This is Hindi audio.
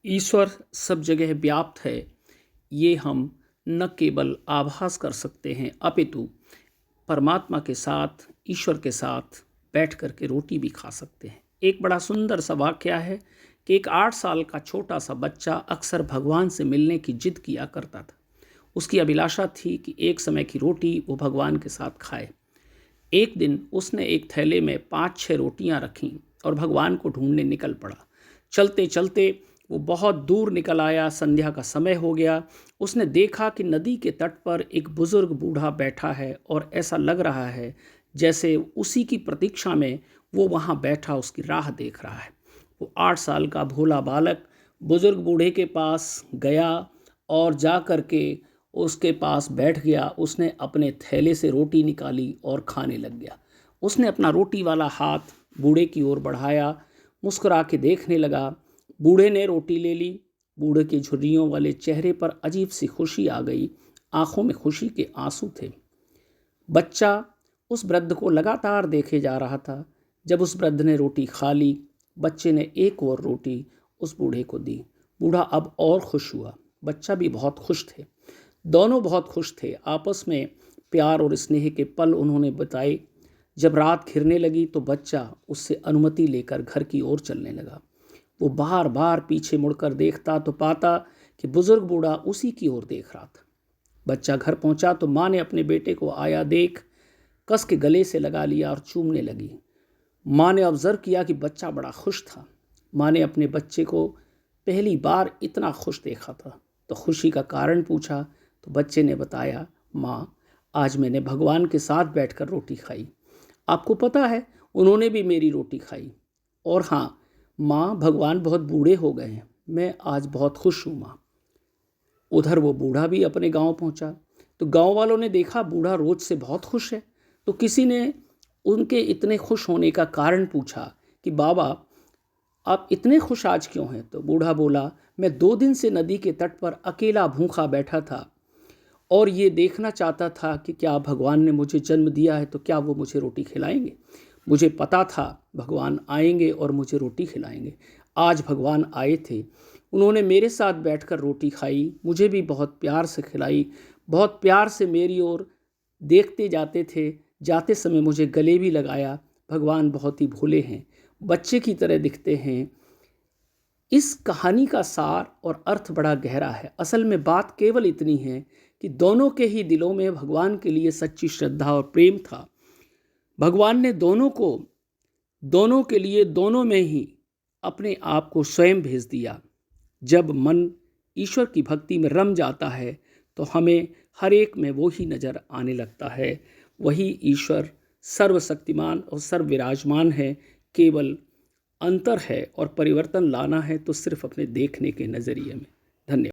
ईश्वर सब जगह व्याप्त है, ये हम न केवल आभास कर सकते हैं अपितु परमात्मा के साथ, ईश्वर के साथ बैठ कर के रोटी भी खा सकते हैं। एक बड़ा सुंदर सा वाक़या है कि एक 8 साल का छोटा सा बच्चा अक्सर भगवान से मिलने की जिद किया करता था। उसकी अभिलाषा थी कि एक समय की रोटी वो भगवान के साथ खाए। एक दिन उसने एक थैले में 5-6 रोटियां रखीं और भगवान को ढूंढने निकल पड़ा। चलते चलते वो बहुत दूर निकल आया, संध्या का समय हो गया। उसने देखा कि नदी के तट पर एक बुजुर्ग बूढ़ा बैठा है और ऐसा लग रहा है जैसे उसी की प्रतीक्षा में वो वहाँ बैठा उसकी राह देख रहा है। वो 8 साल का भोला बालक बुजुर्ग बूढ़े के पास गया और जा कर के उसके पास बैठ गया। उसने अपने थैले से रोटी निकाली और खाने लग गया। उसने अपना रोटी वाला हाथ बूढ़े की ओर बढ़ाया, मुस्कुरा के देखने लगा। बूढ़े ने रोटी ले ली। बूढ़े के झुर्रियों वाले चेहरे पर अजीब सी खुशी आ गई, आंखों में खुशी के आंसू थे। बच्चा उस वृद्ध को लगातार देखे जा रहा था। जब उस वृद्ध ने रोटी खा ली, बच्चे ने एक और रोटी उस बूढ़े को दी। बूढ़ा अब और खुश हुआ, बच्चा भी बहुत खुश थे। दोनों बहुत खुश थे, आपस में प्यार और स्नेह के पल उन्होंने बिताए। जब रात घिरने लगी तो बच्चा उससे अनुमति लेकर घर की ओर चलने लगा। वो बार बार पीछे मुड़कर देखता तो पाता कि बुजुर्ग बूढ़ा उसी की ओर देख रहा था। बच्चा घर पहुंचा तो माँ ने अपने बेटे को आया देख कस के गले से लगा लिया और चूमने लगी। माँ ने ऑब्जर्व किया कि बच्चा बड़ा खुश था। माँ ने अपने बच्चे को पहली बार इतना खुश देखा था तो खुशी का कारण पूछा तो बच्चे ने बताया, माँ, आज मैंने भगवान के साथ बैठकर रोटी खाई। आपको पता है, उन्होंने भी मेरी रोटी खाई। और हाँ माँ, भगवान बहुत बूढ़े हो गए हैं, मैं आज बहुत खुश हूँ माँ। उधर वो बूढ़ा भी अपने गांव पहुंचा तो गांव वालों ने देखा बूढ़ा रोज से बहुत खुश है। तो किसी ने उनके इतने खुश होने का कारण पूछा कि बाबा, आप इतने खुश आज क्यों हैं? तो बूढ़ा बोला, मैं 2 दिन से नदी के तट पर अकेला भूखा बैठा था और ये देखना चाहता था कि क्या भगवान ने मुझे जन्म दिया है तो क्या वो मुझे रोटी खिलाएंगे। मुझे पता था भगवान आएंगे और मुझे रोटी खिलाएंगे। आज भगवान आए थे, उन्होंने मेरे साथ बैठकर रोटी खाई, मुझे भी बहुत प्यार से खिलाई, बहुत प्यार से मेरी ओर देखते जाते थे, जाते समय मुझे गले भी लगाया। भगवान बहुत ही भोले हैं, बच्चे की तरह दिखते हैं। इस कहानी का सार और अर्थ बड़ा गहरा है। असल में बात केवल इतनी है कि दोनों के ही दिलों में भगवान के लिए सच्ची श्रद्धा और प्रेम था। भगवान ने दोनों के लिए दोनों में ही अपने आप को स्वयं भेज दिया। जब मन ईश्वर की भक्ति में रम जाता है तो हमें हर एक में वो ही नज़र आने लगता है। वही ईश्वर सर्वशक्तिमान और सर्व विराजमान है। केवल अंतर है और परिवर्तन लाना है तो सिर्फ अपने देखने के नज़रिए में। धन्यवाद।